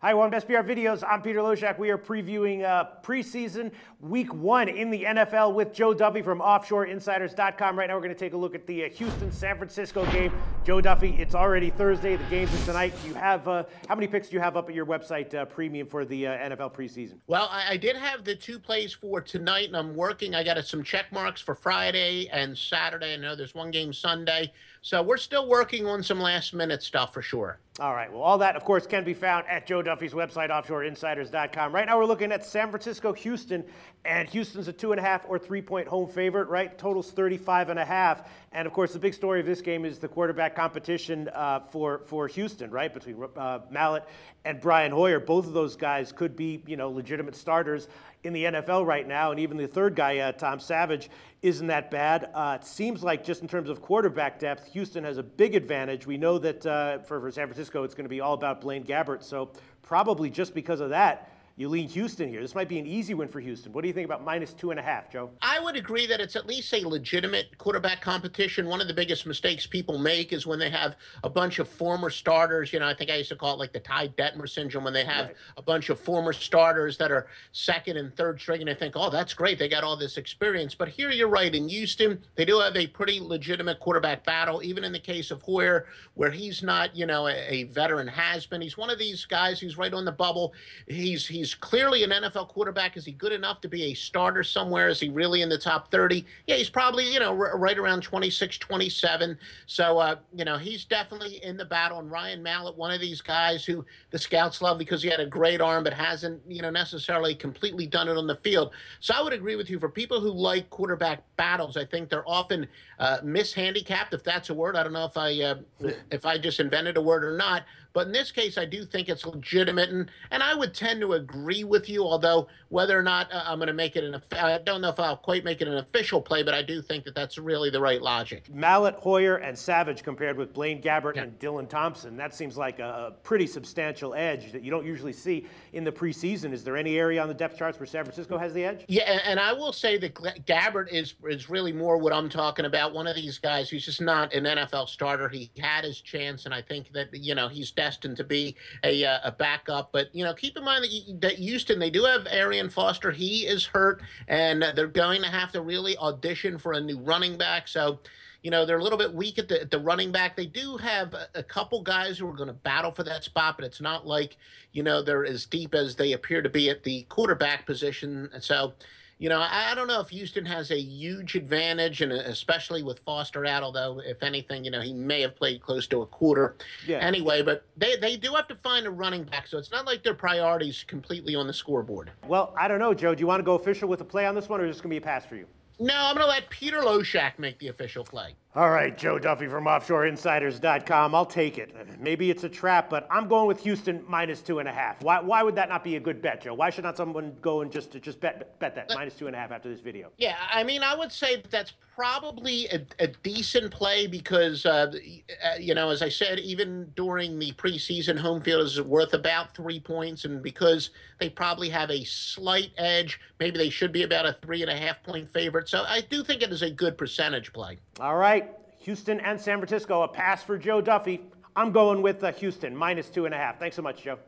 Hi, welcome to SBR Videos. I'm Peter Loshak. We are previewing preseason week 1 in the NFL with Joe Duffy from OffshoreInsiders.com. Right now, we're going to take a look at the Houston-San Francisco game. Joe Duffy, it's already Thursday. The games are tonight. You have how many picks do you have up at your website premium for the NFL preseason? Well, I did have the two plays for tonight, and I'm working. I got some check marks for Friday and Saturday. I know there's one game Sunday. So we're still working on some last-minute stuff for sure. All right. Well, all that, of course, can be found at Joe Duffy's website, OffshoreInsiders.com. Right now, we're looking at San Francisco, Houston, and Houston's a 2.5 or 3-point home favorite, right? Total's 35.5. And, of course, the big story of this game is the quarterback competition for Houston, right, between Mallett and Brian Hoyer. Both of those guys could be, legitimate starters in the NFL right now, and even the third guy, Tom Savage, isn't that bad. It seems like just in terms of quarterback depth, Houston has a big advantage. We know that for San Francisco, it's going to be all about Blaine Gabbert, so probably just because of that, you lean Houston here. This might be an easy win for Houston. What do you think about -2.5, Joe? I would agree that it's at least a legitimate quarterback competition. One of the biggest mistakes people make is when they have a bunch of former starters. I think I used to call it like the Ty Detmer syndrome, when they have a bunch of former starters that are second and third string, and they think, oh, that's great, they got all this experience. But here you're right. In Houston, they do have a pretty legitimate quarterback battle, even in the case of Hoyer, where he's not, a veteran has-been. He's one of these guys who's right on the bubble. He's clearly an NFL quarterback. Is he good enough to be a starter somewhere? Is he really in the top 30? Yeah, he's probably, right around 26, 27. So, he's definitely in the battle. And Ryan Mallett, one of these guys who the scouts love because he had a great arm, but hasn't, necessarily completely done it on the field. So I would agree with you. For people who like quarterback battles, I think they're often mishandicapped, if that's a word. I don't know if I just invented a word or not. But in this case, I do think it's legitimate, and I would tend to agree with you, although whether or not I'm going to make it I don't know if I'll quite make it an official play, but I do think that that's really the right logic. Mallett, Hoyer, and Savage compared with Blaine Gabbert and Dylan Thompson. That seems like a pretty substantial edge that you don't usually see in the preseason. Is there any area on the depth charts where San Francisco has the edge? Yeah, and I will say that Gabbert is really more what I'm talking about. One of these guys who's just not an NFL starter. He had his chance, and I think that, he's destined to be a backup. But, keep in mind that Houston, they do have Arian Foster. He is hurt, and they're going to have to really audition for a new running back. So, they're a little bit weak at the running back. They do have a couple guys who are going to battle for that spot, but it's not like, they're as deep as they appear to be at the quarterback position. And so, I don't know if Houston has a huge advantage, and especially with Foster out, although, if anything, he may have played close to a quarter anyway. But they do have to find a running back, so it's not like their priorities completely on the scoreboard. Well, I don't know, Joe. Do you want to go official with a play on this one, or is this going to be a pass for you? No, I'm going to let Peter Loshak make the official play. All right, Joe Duffy from OffshoreInsiders.com. I'll take it. Maybe it's a trap, but I'm going with Houston -2.5. Why would that not be a good bet, Joe? Why should not someone go and just bet that -2.5 after this video? Yeah, I mean, I would say that's probably a decent play because, as I said, even during the preseason, home field is worth about 3 points, and because they probably have a slight edge, maybe they should be about a 3.5-point favorite. So I do think it is a good percentage play. All right, Houston and San Francisco, a pass for Joe Duffy. I'm going with Houston, -2.5. Thanks so much, Joe.